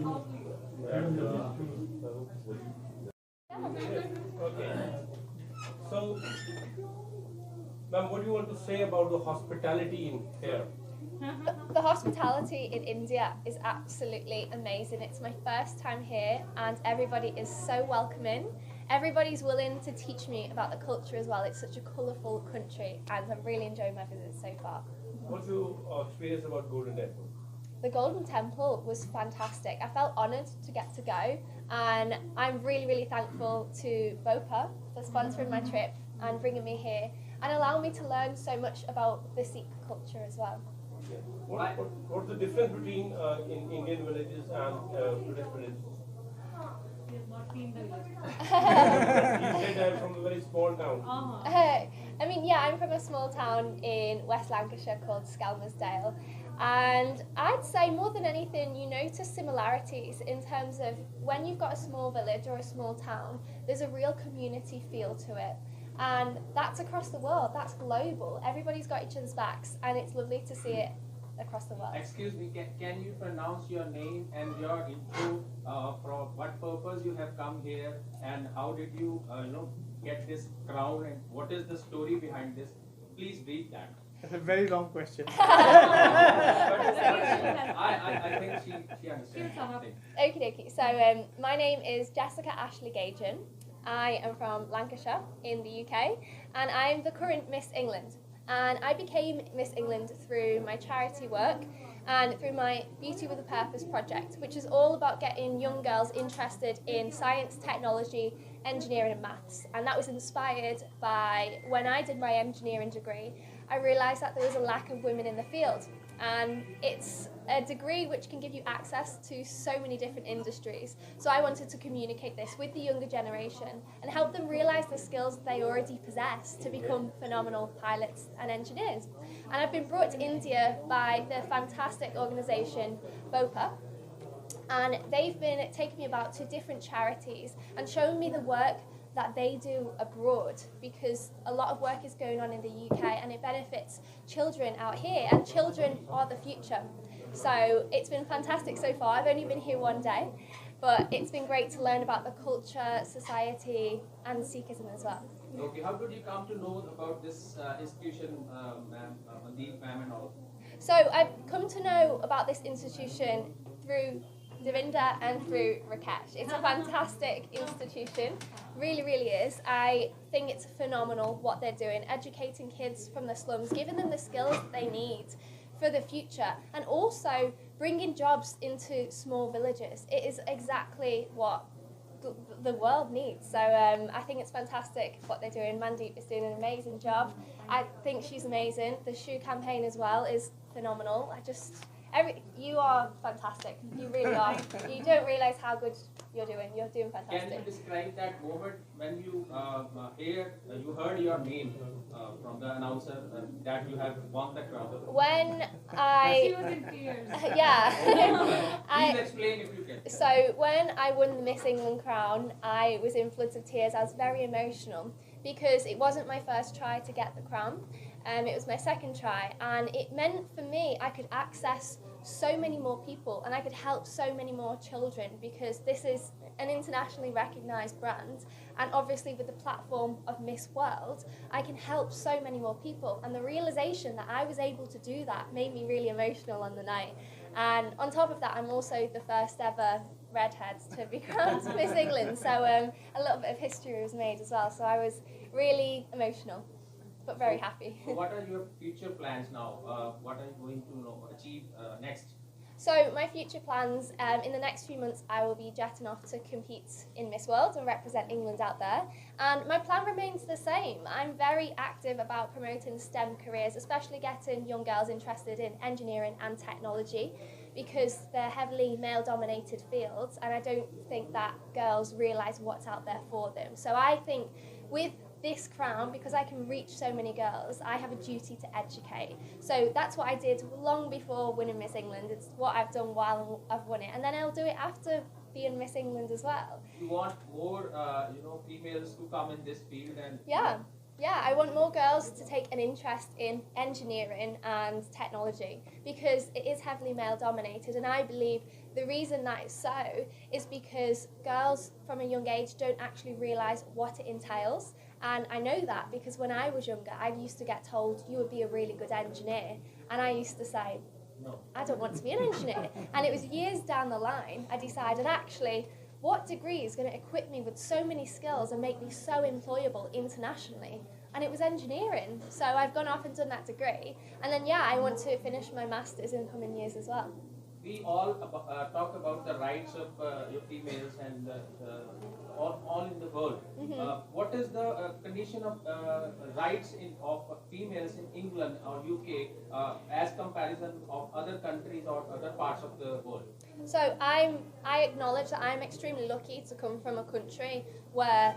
Okay. So, ma'am, what do you want to say about the hospitality in here? The hospitality in India is absolutely amazing. It's my first time here and everybody is so welcoming. Everybody's willing to teach me about the culture as well. It's such a colourful country and I'm really enjoying my visit so far. What's your experience about Golden Temple? The Golden Temple was fantastic. I felt honoured to get to go and I'm really, really thankful to Bopa for sponsoring my trip and bringing me here and allowing me to learn so much about the Sikh culture as well. Yeah. What's the difference between in Indian villages and British villages? You said I'm from a very small town. I mean, yeah, I'm from a small town in West Lancashire called Skelmersdale. And I'd say more than anything, you notice similarities in terms of when you've got a small village or a small town, there's a real community feel to it. And that's across the world, that's global. Everybody's got each other's backs and it's lovely to see it across the world. Excuse me, can you pronounce your name and your intro, for what purpose you have come here and how did you, get this crown and what is the story behind this? Please read that. That's a very long question. I think she understands something. Okie dokie. So my name is Jessica Ashley Gajan. I am from Lancashire in the UK and I'm the current Miss England. And I became Miss England through my charity work and through my Beauty with a Purpose project, which is all about getting young girls interested in science, technology, engineering and maths. And that was inspired by when I did my engineering degree, I realised that there was a lack of women in the field. And it's a degree which can give you access to so many different industries. So I wanted to communicate this with the younger generation and help them realise the skills that they already possess to become phenomenal pilots and engineers. And I've been brought to India by the fantastic organisation BOPA, and they've been taking me about to different charities and showing me the work that they do abroad, because a lot of work is going on in the UK and it benefits children out here, and children are the future. So it's been fantastic so far. I've only been here one day, but it's been great to learn about the culture, society and Sikhism as well. Okay, how did you come to know about this institution, ma'am, Mandeep ma'am and all? So I've come to know about this institution through Devinda and through Rakesh. It's a fantastic institution, really, really is. I think it's phenomenal what they're doing, educating kids from the slums, giving them the skills that they need for the future, and also bringing jobs into small villages. It is exactly what the world needs. So I think it's fantastic what they're doing. Mandeep is doing an amazing job. I think she's amazing. The shoe campaign as well is phenomenal. You are fantastic. You really are. You don't realise how good you're doing. You're doing fantastic. Can you describe that moment when you you heard your name from the announcer that you have won the crown? When I... She was in tears. Yeah. Please explain if you can. So when I won the Miss England crown, I was in floods of tears. I was very emotional because it wasn't my first try to get the crown. It was my second try, and it meant for me I could access so many more people and I could help so many more children, because this is an internationally recognised brand, and obviously with the platform of Miss World I can help so many more people, and the realisation that I was able to do that made me really emotional on the night. And on top of that, I'm also the first ever redhead to be crowned Miss England, so a little bit of history was made as well, so I was really emotional but very happy. What are your future plans now? What are you going to achieve next? So my future plans, in the next few months I will be jetting off to compete in Miss World and represent England out there, and my plan remains the same. I'm very active about promoting STEM careers, especially getting young girls interested in engineering and technology, because they're heavily male-dominated fields and I don't think that girls realise what's out there for them. So I think with this crown, because I can reach so many girls, I have a duty to educate. So that's what I did long before winning Miss England. It's what I've done while I've won it, and then I'll do it after being Miss England as well. You want more, females to come in this field and... Yeah, Yeah, I want more girls to take an interest in engineering and technology because it is heavily male dominated, and I believe the reason that is so is because girls from a young age don't actually realise what it entails. And I know that because when I was younger, I used to get told you would be a really good engineer, and I used to say, No. I don't want to be an engineer. And it was years down the line I decided, actually, what degree is going to equip me with so many skills and make me so employable internationally? And it was engineering. So I've gone off and done that degree. And then, yeah, I want to finish my master's in the coming years as well. We all talk about the rights of your females and all in the world. What is the condition of rights of females in England or UK as comparison of other countries or other parts of the world? So I acknowledge that I'm extremely lucky to come from a country where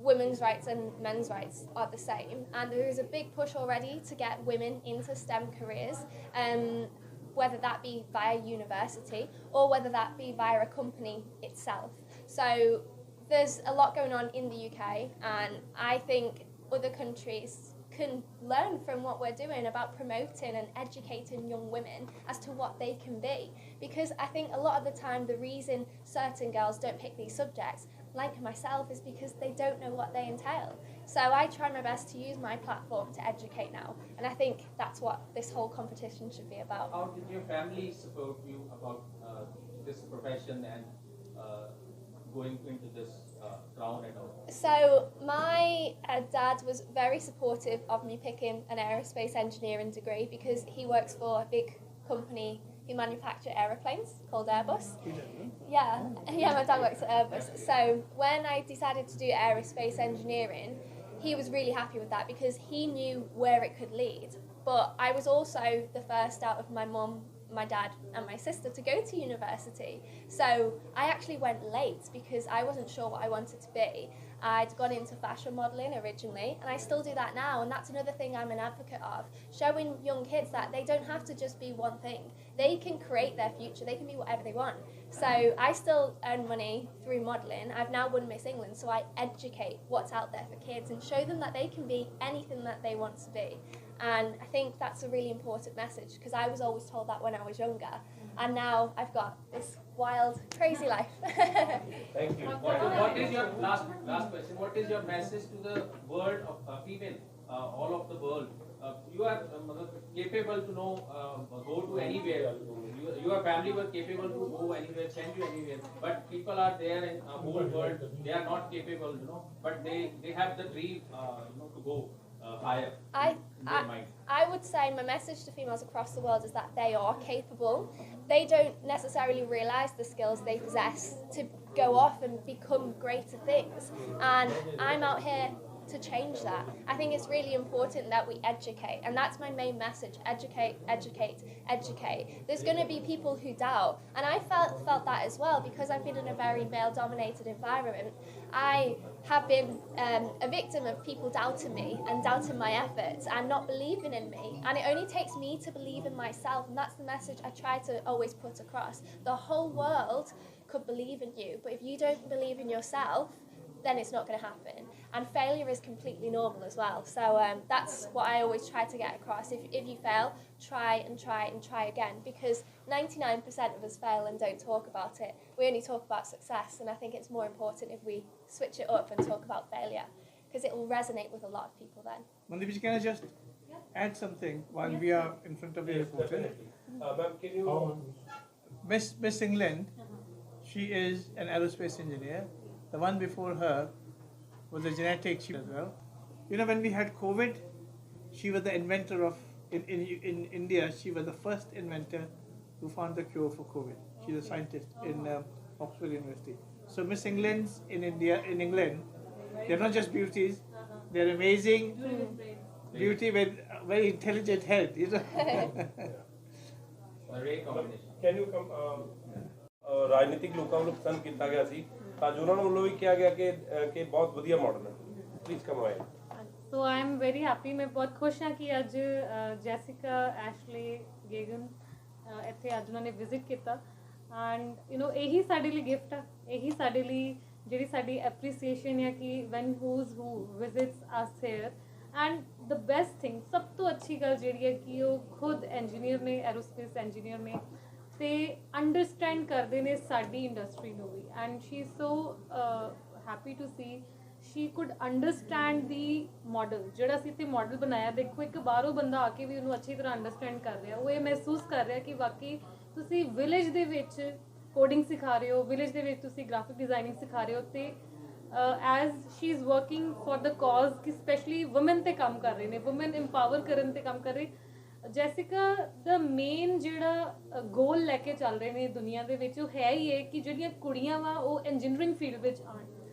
women's rights and men's rights are the same, and there is a big push already to get women into STEM careers, whether that be via university or whether that be via a company itself. So there's a lot going on in the UK, and I think other countries can learn from what we're doing about promoting and educating young women as to what they can be. Because I think a lot of the time the reason certain girls don't pick these subjects, like myself, is because they don't know what they entail. So I try my best to use my platform to educate now, and I think that's what this whole competition should be about. How did your family support you about this profession and going into this ground and all? So my dad was very supportive of me picking an aerospace engineering degree because he works for a big company who manufacture aeroplanes called Airbus. Yeah, my dad works at Airbus. So when I decided to do aerospace engineering, he was really happy with that because he knew where it could lead. But I was also the first out of my mum, my dad and my sister to go to university. So I actually went late because I wasn't sure what I wanted to be. I'd gone into fashion modelling originally, and I still do that now, and that's another thing I'm an advocate of, showing young kids that they don't have to just be one thing. They can create their future, they can be whatever they want. So I still earn money through modelling. I've now won Miss England, so I educate what's out there for kids and show them that they can be anything that they want to be. And I think that's a really important message because I was always told that when I was younger, and now I've got this wild, crazy life. Thank you. What is your last question? What is your message to the world of female, all of the world? You are capable to go to anywhere. Your family were capable to go anywhere, send you anywhere. But people are there in a whole world. They are not capable, but they have the dream, to go higher. I would say my message to females across the world is that they are capable. They don't necessarily realise the skills they possess to go off and become greater things. And I'm out here to change that. I think it's really important that we educate, and that's my main message: educate, educate, educate. There's going to be people who doubt, and I felt that as well because I've been in a very male-dominated environment. I have been a victim of people doubting me and doubting my efforts and not believing in me, and it only takes me to believe in myself, and that's the message I try to always put across. The whole world could believe in you, but if you don't believe in yourself, then it's not going to happen. And failure is completely normal as well. So that's what I always try to get across. If you fail, try and try and try again, because 99% of us fail and don't talk about it. We only talk about success, and I think it's more important if we switch it up and talk about failure, because it will resonate with a lot of people then. Mandeep, can I just add something while we are in front of the reporter? Ma'am, can you... Miss England, she is an aerospace engineer. The one before her was a genetics as well. When we had COVID, she was the inventor of, in India, she was the first inventor who found the cure for COVID. She's a scientist in Oxford University. So Miss England's in England, they're not just beauties, they're amazing beauty with very intelligent head. A rare combination. Can you come... ਰਾਜਨੀਤਿਕ ਲੋਕਾਂ ਵੱਲੋਂ ਪਸੰਦ ਕੀਤਾ ਗਿਆ ਸੀ ਤਾਂ ਜੋ ਉਹਨਾਂ ਨੂੰ ਵੱਲੋਂ ਵੀ ਕਿਹਾ ਗਿਆ ਕਿ ਬਹੁਤ ਵਧੀਆ ਮਾਡਲ ਹੈ ਪਲੀਜ਼ ਕਮ ਆਏ ਸੋ ਆਈ ਐਮ ਵੈਰੀ ਹੈਪੀ ਮੈਂ ਬਹੁਤ ਖੁਸ਼ ਹਾਂ ਕਿ ਅੱਜ ਜੈਸਿਕਾ ਐਸ਼ਲੇ ਗੇਗਨ ਇੱਥੇ ਅੱਜ ਉਹਨਾਂ ਨੇ ਵਿਜ਼ਿਟ ਕੀਤਾ ਐਂਡ ਇਹੀ ਸਾਡੇ ਲਈ ਗਿਫਟ ਆ ਇਹੀ ਸਾਡੇ ਲਈ ਜਿਹੜੀ ਸਾਡੀ ਐਪਰੀਸੀਏਸ਼ਨ ਹੈ ਕਿ when who visits us here and the best thing, ਸਭ ਤੋਂ ਅੱਛੀ ਗੱਲ ਜਿਹੜੀ ਹੈ ਕਿ ਉਹ ਖੁਦ ਇੰਜੀਨੀਅਰ ਨੇ, ਐਰੋਸਪੇਸ ਇੰਜੀਨੀਅਰ ਨੇ, ਤੇ ਅੰਡਰਸਟੈਂਡ ਕਰਦੇ ਨੇ ਸਾਡੀ ਇੰਡਸਟਰੀ ਨੂੰ ਵੀ। And she is so happy to see she could understand the model ਜਿਹੜਾ ਅਸੀਂ ਇੱਥੇ ਮਾਡਲ ਬਣਾਇਆ। ਦੇਖੋ ਇੱਕ ਬਾਹਰੋਂ ਬੰਦਾ ਆ ਕੇ ਵੀ ਉਹਨੂੰ ਅੱਛੀ ਤਰ੍ਹਾਂ ਅੰਡਰਸਟੈਂਡ ਕਰ ਰਿਹਾ, ਉਹ ਇਹ ਮਹਿਸੂਸ ਕਰ ਰਿਹਾ ਕਿ ਵਾਕਈ ਤੁਸੀਂ ਵਿਲੇਜ ਦੇ ਵਿੱਚ ਕੋਡਿੰਗ ਸਿਖਾ ਰਹੇ ਹੋ, ਵਿਲੇਜ ਦੇ ਵਿੱਚ ਤੁਸੀਂ ਗ੍ਰਾਫਿਕ ਡਿਜ਼ਾਈਨਿੰਗ ਸਿਖਾ ਰਹੇ ਹੋ, ਤੇ as she is working for the cause ਕਿ ਸਪੈਸ਼ਲੀ ਵੂਮਨ ਤੇ ਕੰਮ ਕਰ ਰਹੇ ਨੇ, ਵੂਮਨ ਇੰਪਾਵਰ ਕਰਨ ਤੇ ਕੰਮ ਕਰ ਰਹੇ। ਜੈਸਿਕਾ ਦਾ ਮੇਨ ਜਿਹੜਾ ਗੋਲ ਲੈ ਕੇ ਚੱਲ ਰਹੇ ਨੇ ਦੁਨੀਆ ਦੇ ਵਿੱਚ, ਉਹ ਹੈ ਹੀ ਹੈ ਕਿ ਜਿਹੜੀਆਂ ਕੁੜੀਆਂ ਵਾ ਉਹ ਇੰਜੀਨੀਅਰਿੰਗ ਫੀਲਡ ਵਿੱਚ ਆਉਣ।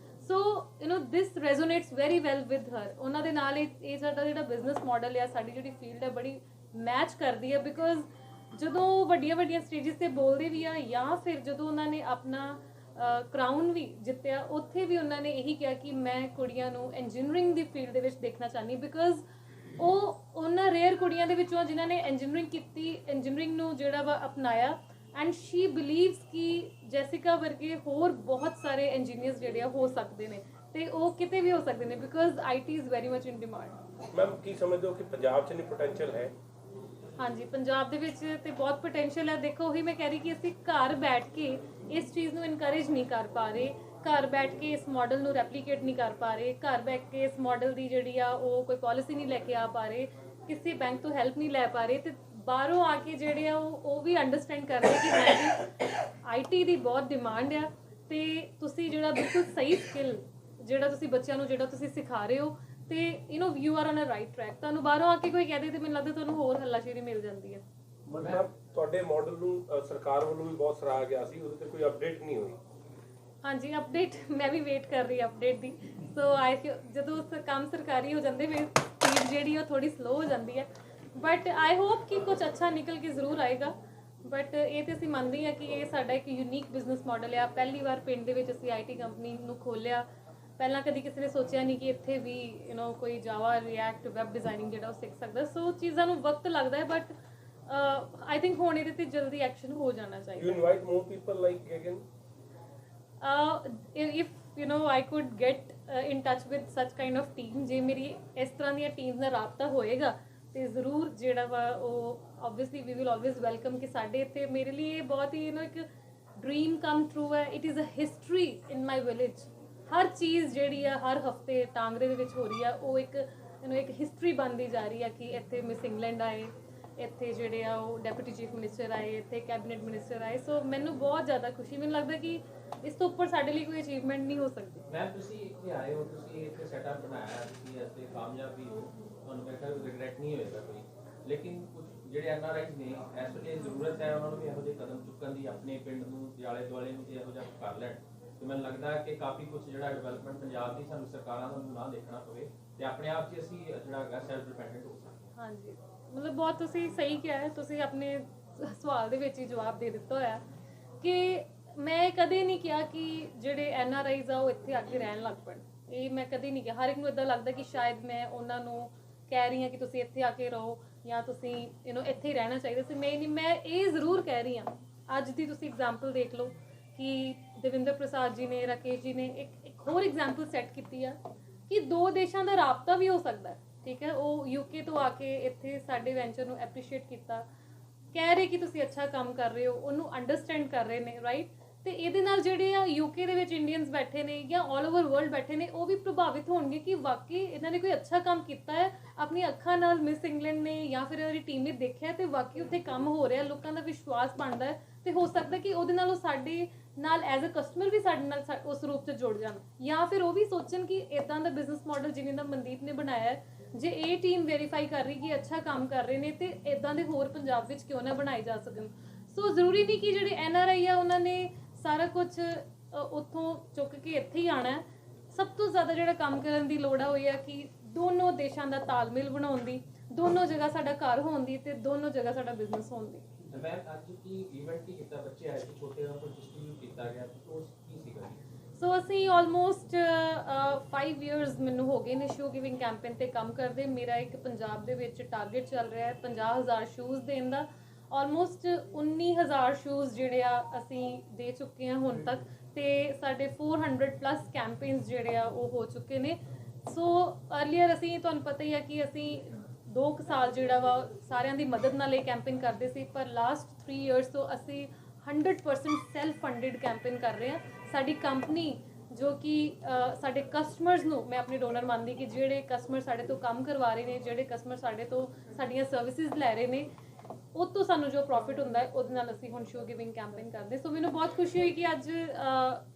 ਸੋ ਦਿਸ ਰੈਜ਼ੋਨੇਟਸ ਵੈਰੀ ਵੈਲ ਵਿਦ ਹਰ। ਉਹਨਾਂ ਦੇ ਨਾਲ ਇਹ ਸਾਡਾ ਜਿਹੜਾ ਬਿਜ਼ਨਸ ਮਾਡਲ ਆ, ਸਾਡੀ ਜਿਹੜੀ ਫੀਲਡ ਹੈ ਬੜੀ ਮੈਚ ਕਰਦੀ ਹੈ। ਬਿਕੋਜ਼ ਜਦੋਂ ਵੱਡੀਆਂ ਵੱਡੀਆਂ ਸਟੇਜਿਸ 'ਤੇ ਬੋਲਦੇ ਵੀ ਆ, ਜਾਂ ਫਿਰ ਜਦੋਂ ਉਹਨਾਂ ਨੇ ਆਪਣਾ ਕਰਾਊਨ ਵੀ ਜਿੱਤਿਆ, ਉੱਥੇ ਵੀ ਉਹਨਾਂ ਨੇ ਇਹੀ ਕਿਹਾ ਕਿ ਮੈਂ ਕੁੜੀਆਂ ਨੂੰ ਇੰਜੀਨੀਅਰਿੰਗ ਦੀ ਫੀਲਡ ਦੇ ਵਿੱਚ ਦੇਖਣਾ ਚਾਹੁੰਦੀ। ਬਿਕੋਜ਼ ਉਹ ਉਹਨਾਂ ਰੇਅਰ ਕੁੜੀਆਂ ਦੇ ਵਿੱਚੋਂ ਜਿਨ੍ਹਾਂ ਨੇ ਇੰਜੀਨੀਅਰਿੰਗ ਕੀਤੀ, ਇੰਜੀਨੀਅਰਿੰਗ ਨੂੰ ਜਿਹੜਾ ਵਾ ਅਪਣਾਇਆ। ਐਂਡ ਸ਼ੀ ਬਿਲੀਵਸ ਕਿ ਜੈਸਿਕਾ ਵਰਗੇ ਹੋਰ ਬਹੁਤ ਸਾਰੇ ਇੰਜੀਨੀਅਰਸ ਜਿਹੜੇ ਆ ਹੋ ਸਕਦੇ ਨੇ, ਤੇ ਉਹ ਕਿਤੇ ਵੀ ਹੋ ਸਕਦੇ ਨੇ, because IT is very much in demand. Ma'am ਕੀ ਸਮਝਦੇ ਹੋ ਕਿ ਪੰਜਾਬ 'ਚ ਨਹੀਂ ਪੋਟੈਂਸ਼ੀਅਲ ਹੈ? ਹਾਂਜੀ, ਪੰਜਾਬ ਦੇ ਵਿੱਚ ਤੇ ਬਹੁਤ ਪੋਟੈਂਸ਼ੀਅਲ ਹੈ। ਦੇਖੋ ਉਹੀ ਮੈਂ ਕਹਿ ਰਹੀ ਕਿ ਅਸੀਂ ਘਰ ਬੈਠ ਕੇ ਇਸ ਚੀਜ਼ ਨੂੰ ਇਨਕਰੇਜ ਨਹੀਂ ਕਰ ਪਾ ਰਹੇ, ਘਰ ਬੈਠ ਕੇ ਇਸ ਮਾਡਲ ਨੂੰ ਰੈਪਲੀਕੇਟ ਨਹੀਂ ਕਰ ਪਾ ਰਹੇ, ਘਰ ਬੈਠ ਕੇ ਇਸ ਮਾਡਲ ਦੀ ਜਿਹੜੀ ਆ ਉਹ ਕੋਈ ਪਾਲਿਸੀ ਨਹੀਂ ਲੈ ਕੇ ਆ ਪਾ ਰਹੇ, ਕਿਸੇ ਬੈਂਕ ਤੋਂ ਹੈਲਪ ਨਹੀਂ ਲੈ ਪਾ ਰਹੇ, ਤੇ ਬਾਹਰੋਂ ਆ ਕੇ ਜਿਹੜੇ ਆ ਉਹ ਵੀ ਅੰਡਰਸਟੈਂਡ ਕਰ ਰਹੇ ਕਿ ਹਾਂਜੀ IT ਦੀ ਬਹੁਤ ਡਿਮਾਂਡ ਆ, ਤੇ ਤੁਸੀਂ ਜਿਹੜਾ ਬਿਲਕੁਲ ਸਹੀ ਸਕਿੱਲ ਜਿਹੜਾ ਤੁਸੀਂ ਬੱਚਿਆਂ ਨੂੰ ਜਿਹੜਾ ਤੁਸੀਂ ਸਿਖਾ ਰਹੇ ਹੋ, ਤੇ you are on a right track. ਤੁਹਾਨੂੰ ਬਾਹਰੋਂ ਆ ਕੇ ਕੋਈ ਕਹਿ ਦੇ ਤੇ ਮੈਨੂੰ ਲੱਗਦਾ ਤੁਹਾਨੂੰ ਹੋਰ ਹੱਲਾਸ਼ੇਰੀ ਮਿਲ ਜਾਂਦੀ ਹੈ। ਮਤਲਬ ਤੁਹਾਡੇ ਮਾਡਲ ਨੂੰ ਸਰਕਾਰ ਵੱਲੋਂ ਵੀ ਬਹੁਤ ਸਰਾਹਿਆ ਗਿਆ ਸੀ, ਉਹਦੇ ਤੇ ਕੋਈ ਅਪਡੇਟ ਨਹੀਂ ਹੋਈ? ਹਾਂਜੀ, ਅਪਡੇਟ ਮੈਂ ਵੀ ਵੇਟ ਕਰ ਰਹੀ ਅਪਡੇਟ ਦੀ। ਸੋ ਜਦੋਂ ਕੰਮ ਸਰਕਾਰੀ ਹੋ ਜਾਂਦੇ ਫਿਰ ਸਪੀਡ ਜਿਹੜੀ ਉਹ ਥੋੜੀ ਸਲੋ ਹੋ ਜਾਂਦੀ ਹੈ, ਬਟ ਆਈ ਹੋਪ ਕਿ ਕੁਝ ਅੱਛਾ ਨਿਕਲ ਕੇ ਜ਼ਰੂਰ ਆਏਗਾ। ਬਟ ਇਹ ਤੇ ਅਸੀਂ ਮੰਨਦੇ ਹਾਂ ਕਿ ਇਹ ਸਾਡਾ ਇੱਕ ਯੂਨੀਕ ਬਿਜ਼ਨਸ ਮਾਡਲ ਆ। ਪਹਿਲੀ ਵਾਰ ਪਿੰਡ ਦੇ ਵਿੱਚ ਅਸੀਂ IT ਕੰਪਨੀ ਨੂੰ ਖੋਲ੍ਹਿਆ। ਪਹਿਲਾਂ ਕਦੀ ਕਿਸੇ ਨੇ ਸੋਚਿਆ ਨਹੀਂ ਕਿ ਇੱਥੇ ਵੀ ਕੋਈ ਜਾਵਾ, ਰਿਐਕਟ, ਵੈਬ ਡਿਜ਼ਾਈਨਿੰਗ ਜਿਹੜਾ ਉਹ ਸਿੱਖ ਸਕਦਾ। ਸੋ ਚੀਜ਼ਾਂ ਨੂੰ ਵਕਤ ਲੱਗਦਾ ਹੈ, ਬਟ ਆਈ ਥਿੰਕ ਹੁਣ ਇਹਦੇ ਤੇ ਜਲਦੀ ਐਕਸ਼ਨ ਹੋ ਜਾਣਾ ਚਾਹੀਦਾ। You invite more people like Gagan? If I could get in touch with such kind of team, ਜੇ ਮੇਰੀ ਇਸ ਤਰ੍ਹਾਂ ਦੀਆਂ ਟੀਮਸ ਨਾਲ ਰਾਬਤਾ ਹੋਏਗਾ ਤੇ ਜ਼ਰੂਰ ਜਿਹੜਾ ਵਾ ਉਹ obviously we will always welcome। ਕਿ ਸਾਡੇ ਇੱਥੇ ਮੇਰੇ ਲਈ ਇਹ ਬਹੁਤ ਹੀ ਇੱਕ ਡ੍ਰੀਮ ਕਮ ਟਰੂ ਹੈ। It is a history in my village. ਹਰ ਚੀਜ਼ ਜਿਹੜੀ ਆ ਹਰ ਹਫਤੇ ਟਾਂਗਰੇ ਦੇ ਵਿੱਚ ਹੋ ਰਹੀ ਆ, ਉਹ ਇੱਕ ਹਿਸਟਰੀ ਬਣਦੀ ਜਾ ਰਹੀ ਆ ਕਿ ਇੱਥੇ ਮਿਸ ਇੰਗਲੈਂਡ ਆਏ, ਇੱਥੇ ਜਿਹੜੇ ਆ ਉਹ ਡੈਪੂਟੀ ਚੀਫ ਮਿਨਿਸਟਰ ਆਏ, ਇੱਥੇ ਕੈਬਨਿਟ ਮਿਨਿਸਟਰ ਆਏ। ਸੋ ਮੈਨੂੰ ਬਹੁਤ ਜ਼ਿਆਦਾ ਖੁਸ਼ੀ, ਮੈਨੂੰ ਲੱਗਦਾ ਕਿ ਇਸ ਤੋਂ ਉੱਪਰ ਸਾਡੇ ਲਈ ਕੋਈ ਅਚੀਵਮੈਂਟ ਨਹੀਂ ਹੋ ਸਕਦੀ। ਮੈਮ ਤੁਸੀਂ ਇੱਥੇ ਆਏ ਹੋ, ਤੁਸੀਂ ਇੱਥੇ ਸੈਟਅਪ ਬਣਾਇਆ, ਤੁਸੀਂ ਇੱਥੇ ਕਾਮਯਾਬ ਵੀ ਹੋ, ਤੁਹਾਨੂੰ ਮੇਰੇ ਖਿਆਲ ਰਿਗਰੈਟ ਨਹੀਂ ਹੋਏਗਾ ਕੋਈ। ਲੇਕਿਨ ਕੁਝ ਜਿਹੜੇ NRIs ਨੇ ਇਸ ਵੇਲੇ ਜ਼ਰੂਰਤ ਹੈ ਉਹਨਾਂ ਨੂੰ ਵੀ ਇਹੋ ਜਿਹੇ ਕਦਮ ਚੁੱਕਣ ਦੀ, ਆਪਣੇ ਪਿੰਡ ਨੂੰ ਤੇ ਆਲੇ ਦੁਆਲੇ ਨੂੰ ਇਹੋ ਜਿਹਾ ਕਰ ਲੈਣ। ਤੇ ਮੈਨੂੰ ਲੱਗਦਾ ਕਿ ਕਾਫੀ ਕੁਝ ਜਿਹੜਾ ਡਿਵੈਲਪਮੈਂਟ ਪੰਜਾਬ ਦੀ ਸਾਨੂੰ ਸਰਕਾਰਾਂ ਨੂੰ ਨਾ ਦੇਖਣਾ ਪਵੇ ਤੇ ਆਪਣੇ ਆਪ 'ਚ ਅਸੀਂ ਜਿਹੜਾ ਹੈਗਾ ਸੈਲਫ ਡਿਪੈਂਡੈਂਟ ਹੋ ਸਕਦੇ ਹਾਂ। ਹਾਂਜੀ, ਮਤਲਬ ਬਹੁਤ ਤੁਸੀਂ ਸਹੀ ਕਿਹਾ ਹੈ। ਤੁਸੀਂ ਆਪਣੇ ਸਵਾਲ ਦੇ ਵਿੱਚ ਹੀ ਜਵਾਬ ਦੇ ਦਿੱਤਾ ਹੋਇਆ ਕਿ ਮੈਂ ਕਦੇ ਨਹੀਂ ਕਿਹਾ ਕਿ ਜਿਹੜੇ NRIs ਆ ਉਹ ਇੱਥੇ ਆ ਕੇ ਰਹਿਣ ਲੱਗ ਪੈਣ। ਇਹ ਮੈਂ ਕਦੇ ਨਹੀਂ ਕਿਹਾ। ਹਰ ਇੱਕ ਨੂੰ ਇੱਦਾਂ ਲੱਗਦਾ ਕਿ ਸ਼ਾਇਦ ਮੈਂ ਉਹਨਾਂ ਨੂੰ ਕਹਿ ਰਹੀ ਹਾਂ ਕਿ ਤੁਸੀਂ ਇੱਥੇ ਆ ਕੇ ਰਹੋ ਜਾਂ ਤੁਸੀਂ ਇੱਥੇ ਹੀ ਰਹਿਣਾ ਚਾਹੀਦਾ ਸੀ। ਮੈਂ ਇਹ ਜ਼ਰੂਰ ਕਹਿ ਰਹੀ ਹਾਂ, ਅੱਜ ਦੀ ਤੁਸੀਂ ਐਗਜ਼ਾਮਪਲ ਦੇਖ ਲਓ ਕਿ ਦਵਿੰਦਰ ਪ੍ਰਸਾਦ ਜੀ ਨੇ, ਰਾਕੇਸ਼ ਜੀ ਨੇ ਇੱਕ ਹੋਰ ਐਗਜ਼ਾਮਪਲ ਸੈੱਟ ਕੀਤੀ ਆ ਕਿ ਦੋ ਦੇਸ਼ਾਂ ਦਾ ਰਾਬਤਾ ਵੀ ਹੋ ਸਕਦਾ ਹੈ। ਠੀਕ ਹੈ, ਉਹ UK ਤੋਂ ਆ ਕੇ ਇੱਥੇ ਸਾਡੇ ਵੈਂਚਰ ਨੂੰ ਐਪਰੀਸ਼ੀਏਟ ਕੀਤਾ, ਕਹਿ ਰਹੇ ਕਿ ਤੁਸੀਂ ਅੱਛਾ ਕੰਮ ਕਰ ਰਹੇ ਹੋ, ਉਹਨੂੰ ਅੰਡਰਸਟੈਂਡ ਕਰ ਰਹੇ ਨੇ, ਰਾਈਟ। ਤੇ ਇਹਦੇ ਨਾਲ ਜਿਹੜੇ ਆ UK ਦੇ ਵਿੱਚ ਇੰਡੀਅਨਸ ਬੈਠੇ ਨੇ ਜਾਂ ਆਲ ਓਵਰ ਵਰਲਡ ਬੈਠੇ ਨੇ, ਉਹ ਵੀ ਪ੍ਰਭਾਵਿਤ ਹੋਣਗੇ ਕਿ ਵਾਕਈ ਇਹਨਾਂ ਨੇ ਕੋਈ ਅੱਛਾ ਕੰਮ ਕੀਤਾ ਹੈ। ਆਪਣੀ ਅੱਖਾਂ ਨਾਲ ਮਿਸ ਇੰਗਲੈਂਡ ਨੇ ਜਾਂ ਫਿਰ ਇਹਨਾਂ ਦੀ ਟੀਮ ਨੇ ਦੇਖਿਆ ਤੇ ਵਾਕਈ ਉੱਥੇ ਕੰਮ ਹੋ ਰਿਹਾ, ਲੋਕਾਂ ਦਾ ਵਿਸ਼ਵਾਸ ਬਣਦਾ ਹੈ, ਤੇ ਹੋ ਸਕਦਾ ਕਿ ਉਹਦੇ ਨਾਲ ਉਹ ਸਾਡੇ ਨਾਲ ਐਜ਼ ਅ ਕਸਟਮਰ ਵੀ ਸਾਡੇ ਨਾਲ ਉਸ ਰੂਪ 'ਚ ਜੁੜ ਜਾਣ, ਜਾਂ ਫਿਰ ਉਹ ਵੀ ਸੋਚਣ ਕਿ ਇੱਦਾਂ ਦਾ ਬਿਜ਼ਨਸ ਮਾਡਲ ਜਿਵੇਂ ਦਾ ਮਨਦੀਪ ਨੇ ਬਣਾਇਆ ਹੈ, ਜੇ ਇਹ ਟੀਮ ਵੈਰੀਫਾਈ ਕਰ ਰਹੀ ਕਿ ਅੱਛਾ ਕੰਮ ਕਰ ਰਹੇ ਨੇ, ਤੇ ਇੱਦਾਂ ਦੇ ਹੋਰ ਪੰਜਾਬ ਵਿੱਚ ਕਿਉਂ ਨਾ ਬਣਾਏ ਜਾ ਸਕਣ। ਸੋ ਜ਼ਰੂਰੀ ਨਹੀਂ ਕਿ ਜਿਹੜੇ NRI ਆ ਉਹਨਾਂ ਨੇ ਸਾਰਾ ਕੁਝ ਉੱਥੋਂ ਚੁੱਕ ਕੇ ਇੱਥੇ ਹੀ ਆਉਣਾ ਹੈ। ਸਭ ਤੋਂ ਜ਼ਿਆਦਾ ਜਿਹੜਾ ਕੰਮ ਕਰਨ ਦੀ ਲੋੜ ਆ ਉਹ ਇਹ ਆ ਕਿ ਦੋਨੋਂ ਦੇਸ਼ਾਂ ਦਾ ਤਾਲਮੇਲ ਬਣਾਉਣ ਦੀ, ਦੋਨੋਂ ਜਗ੍ਹਾ ਸਾਡਾ ਘਰ ਹੋਣ ਦੀ, ਤੇ ਦੋਨੋਂ ਜਗ੍ਹਾ ਸਾਡਾ ਬਿਜ਼ਨਸ ਹੋਣ ਦੀ। ਮੈਂ ਅੱਜ ਕੀ ਇਵੈਂਟ ਕੀ ਕੀਤਾ, ਬੱਚੇ ਆਏ ਸੀ ਛੋਟੇ, ਉਹਨਾਂ ਕੋਲ ਡਿਸਟ੍ਰੀਬਿਊਟ ਕੀਤਾ ਗਿਆ, ਉਹ ਕੀ ਸੀਗਾ? ਸੋ ਅਸੀਂ ਆਲਮੋਸਟ 5 ਇਅਰਸ ਮੈਨੂੰ ਹੋ ਗਏ ਨੇ ਸ਼ੂ ਗਿਵਿੰਗ ਕੈਂਪੇਨ ਤੇ ਕੰਮ ਕਰਦੇ। ਮੇਰਾ ਇੱਕ ਪੰਜਾਬ ਦੇ ਵਿੱਚ ਟਾਰਗੇਟ ਚੱਲ ਰਿਹਾ ਹੈ 50,000 ਸ਼ੂਜ਼ ਦੇਣ ਦਾ। ਆਲਮੋਸਟ 19,000 ਸ਼ੂਜ਼ ਜਿਹੜੇ ਆ ਅਸੀਂ ਦੇ ਚੁੱਕੇ ਹਾਂ ਹੁਣ ਤੱਕ, ਤੇ ਸਾਡੇ 400+ ਕੈਂਪੇਨਸ ਜਿਹੜੇ ਆ ਉਹ ਹੋ ਚੁੱਕੇ ਨੇ। ਸੋ ਅਰਲੀਅਰ ਅਸੀਂ ਤੁਹਾਨੂੰ ਪਤਾ ਹੀ ਆ ਕਿ ਅਸੀਂ 2 ਸਾਲ ਜਿਹੜਾ ਵਾ ਸਾਰਿਆਂ ਦੀ ਮਦਦ ਨਾਲ ਇਹ ਕੈਂਪੇਨ ਕਰਦੇ ਸੀ, ਪਰ ਲਾਸਟ 3 ਇਅਰਸ ਤੋਂ ਅਸੀਂ 100% ਸੈਲਫ ਫੰਡਡ ਕੈਂਪੇਨ ਕਰ ਰਹੇ ਹਾਂ। ਸਾਡੀ ਕੰਪਨੀ ਜੋ ਕਿ ਸਾਡੇ ਕਸਟਮਰਸ ਨੂੰ, ਮੈਂ ਆਪਣੇ ਡੋਨਰ ਮੰਨਦੀ ਕਿ ਜਿਹੜੇ ਕਸਟਮਰ ਸਾਡੇ ਤੋਂ ਕੰਮ ਕਰਵਾ ਰਹੇ ਨੇ, ਜਿਹੜੇ ਕਸਟਮਰ ਸਾਡੇ ਤੋਂ ਸਾਡੀਆਂ ਸਰਵਿਸਿਜ਼ ਲੈ ਰਹੇ ਨੇ, ਉਹ ਤੋਂ ਸਾਨੂੰ ਜੋ ਪ੍ਰੋਫਿਟ ਹੁੰਦਾ ਹੈ ਉਹਦੇ ਨਾਲ ਅਸੀਂ ਹੁਣ ਸ਼ੋ ਗਿਵਿੰਗ ਕੈਂਪੇਨ ਕਰਦੇ। ਸੋ ਮੈਨੂੰ ਬਹੁਤ ਖੁਸ਼ੀ ਹੋਈ ਕਿ ਅੱਜ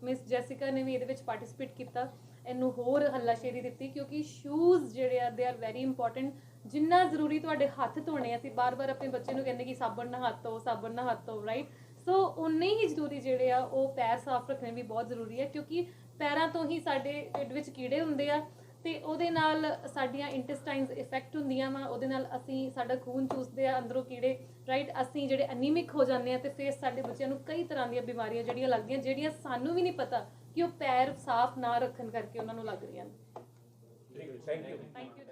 ਮਿਸ ਜੈਸਿਕਾ ਨੇ ਵੀ ਇਹਦੇ ਵਿੱਚ ਪਾਰਟਿਸਿਪੇਟ ਕੀਤਾ, ਇਹਨੂੰ ਹੋਰ ਹੱਲਾਸ਼ੇਰੀ ਦਿੱਤੀ, ਕਿਉਂਕਿ ਸ਼ੂਜ਼ ਜਿਹੜੇ ਆ ਦੇ ਆਰ ਵੈਰੀ ਇੰਪੋਰਟੈਂਟ। ਜਿੰਨਾ ਜ਼ਰੂਰੀ ਤੁਹਾਡੇ ਹੱਥ ਧੋਣੇ, ਅਸੀਂ ਬਾਰ-ਬਾਰ ਆਪਣੇ ਬੱਚੇ ਨੂੰ ਕਹਿੰਦੇ ਕਿ ਸਾਬਣ ਨਾਲ ਹੱਥ ਧੋ, ਸਾਬਣ ਨਾਲ ਹੱਥ ਧੋ, ਰਾਈਟ? ਸੋ ਉਨੇ ਹੀ ਜ਼ਰੂਰੀ ਜਿਹੜੇ ਆ ਉਹ ਪੈਰ ਸਾਫ਼ ਰੱਖਣੇ ਵੀ ਬਹੁਤ ਜ਼ਰੂਰੀ ਹੈ, ਕਿਉਂਕਿ ਪੈਰਾਂ ਤੋਂ ਹੀ ਸਾਡੇ ਢਿੱਡ ਵਿੱਚ ਕੀੜੇ ਹੁੰਦੇ ਆ ਤੇ ਉਹਦੇ ਨਾਲ ਸਾਡੀਆਂ ਇੰਟੈਸਟਾਈਨਸ ਇਫੈਕਟ ਹੁੰਦੀਆਂ ਵਾ, ਉਹਦੇ ਨਾਲ ਅਸੀਂ ਸਾਡਾ ਖੂਨ ਚੂਸਦੇ ਆ ਅੰਦਰੋਂ ਕੀੜੇ, ਰਾਈਟ? ਅਸੀਂ ਜਿਹੜੇ ਅਨੀਮਿਕ ਹੋ ਜਾਂਦੇ ਆ ਤੇ ਫਿਰ ਸਾਡੇ ਬੱਚਿਆਂ ਨੂੰ ਕਈ ਤਰ੍ਹਾਂ ਦੀਆਂ ਬਿਮਾਰੀਆਂ ਜਿਹੜੀਆਂ ਲੱਗਦੀਆਂ, ਜਿਹੜੀਆਂ ਸਾਨੂੰ ਵੀ ਨਹੀਂ ਪਤਾ ਕਿ ਉਹ ਪੈਰ ਸਾਫ਼ ਨਾ ਰੱਖਣ ਕਰਕੇ ਉਹਨਾਂ ਨੂੰ ਲੱਗ ਰਹੀਆਂ ਨੇ। Thank you. Thank you.